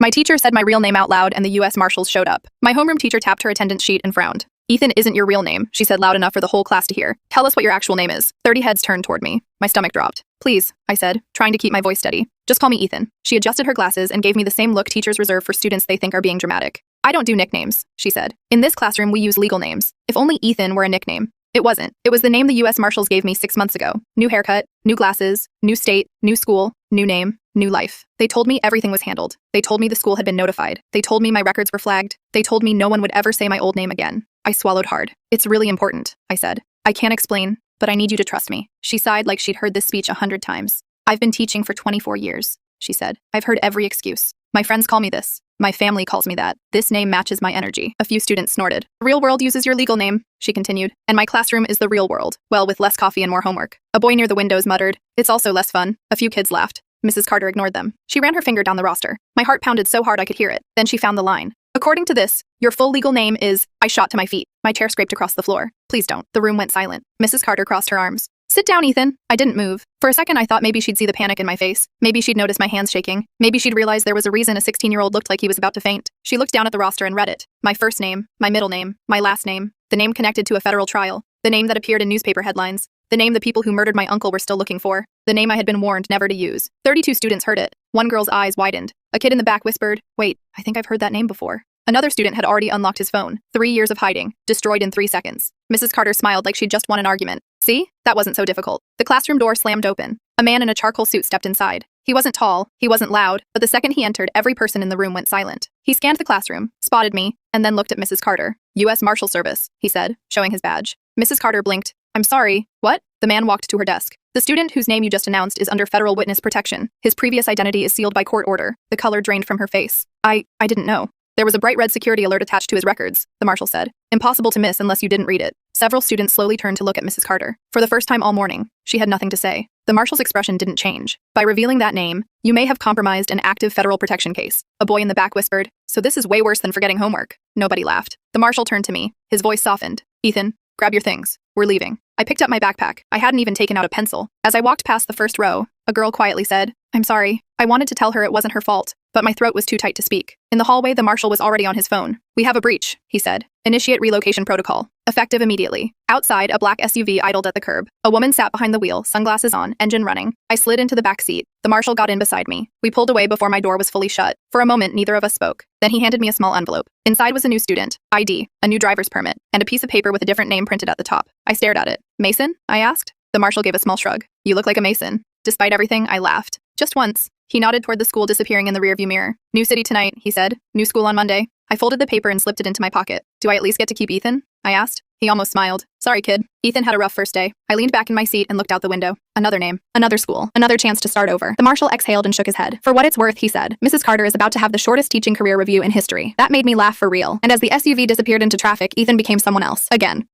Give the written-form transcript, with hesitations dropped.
My teacher said my real name out loud and the U.S. Marshals showed up. My homeroom teacher tapped her attendance sheet and frowned. Ethan isn't your real name, she said loud enough for the whole class to hear. Tell us what your actual name is. 30 heads turned toward me. My stomach dropped. Please, I said, trying to keep my voice steady. Just call me Ethan. She adjusted her glasses and gave me the same look teachers reserve for students they think are being dramatic. I don't do nicknames, she said. In this classroom, we use legal names. If only Ethan were a nickname. It wasn't. It was the name the U.S. Marshals gave me 6 months ago. New haircut, new glasses, new state, new school, new name, new life. They told me everything was handled. They told me the school had been notified. They told me my records were flagged. They told me no one would ever say my old name again. I swallowed hard. It's really important, I said. I can't explain, but I need you to trust me. She sighed like she'd heard this speech 100 times. I've been teaching for 24 years, she said. I've heard every excuse. My friends call me this. My family calls me that. This name matches my energy. A few students snorted. The real world uses your legal name, she continued. And my classroom is the real world. Well, with less coffee and more homework. A boy near the windows muttered. It's also less fun. A few kids laughed. Mrs. Carter ignored them. She ran her finger down the roster. My heart pounded so hard I could hear it. Then she found the line. According to this, your full legal name is... I shot to my feet. My chair scraped across the floor. Please don't. The room went silent. Mrs. Carter crossed her arms. Sit down, Ethan. I didn't move. For a second, I thought maybe she'd see the panic in my face. Maybe she'd notice my hands shaking. Maybe she'd realize there was a reason a 16-year-old looked like he was about to faint. She looked down at the roster and read it. My first name, my middle name, my last name, the name connected to a federal trial, the name that appeared in newspaper headlines, the name the people who murdered my uncle were still looking for, the name I had been warned never to use. 32 students heard it. One girl's eyes widened. A kid in the back whispered, wait, I think I've heard that name before. Another student had already unlocked his phone. 3 years of hiding, destroyed in 3 seconds. Mrs. Carter smiled like she'd just won an argument. See? That wasn't so difficult. The classroom door slammed open. A man in a charcoal suit stepped inside. He wasn't tall, he wasn't loud, but the second he entered, every person in the room went silent. He scanned the classroom, spotted me, and then looked at Mrs. Carter. U.S. Marshal Service, he said, showing his badge. Mrs. Carter blinked. I'm sorry, what? The man walked to her desk. The student whose name you just announced is under federal witness protection. His previous identity is sealed by court order. The color drained from her face. I didn't know. There was a bright red security alert attached to his records, the marshal said. Impossible to miss unless you didn't read it. Several students slowly turned to look at Mrs. Carter. For the first time all morning, she had nothing to say. The marshal's expression didn't change. By revealing that name, you may have compromised an active federal protection case. A boy in the back whispered, so this is way worse than forgetting homework. Nobody laughed. The marshal turned to me. His voice softened. Ethan, grab your things. We're leaving. I picked up my backpack. I hadn't even taken out a pencil. As I walked past the first row, a girl quietly said, I'm sorry. I wanted to tell her it wasn't her fault, but my throat was too tight to speak. In the hallway, the marshal was already on his phone. We have a breach, he said. Initiate relocation protocol. Effective immediately. Outside, a black SUV idled at the curb. A woman sat behind the wheel, sunglasses on, engine running. I slid into the back seat. The marshal got in beside me. We pulled away before my door was fully shut. For a moment, neither of us spoke. Then he handed me a small envelope. Inside was a new student, ID, a new driver's permit, and a piece of paper with a different name printed at the top. I stared at it. Mason? I asked. The marshal gave a small shrug. You look like a Mason. Despite everything, I laughed. Just once. He nodded toward the school disappearing in the rearview mirror. New city tonight, he said. New school on Monday. I folded the paper and slipped it into my pocket. Do I at least get to keep Ethan? I asked. He almost smiled. Sorry, kid. Ethan had a rough first day. I leaned back in my seat and looked out the window. Another name. Another school. Another chance to start over. The marshal exhaled and shook his head. For what it's worth, he said, Mrs. Carter is about to have the shortest teaching career review in history. That made me laugh for real. And as the SUV disappeared into traffic, Ethan became someone else. Again.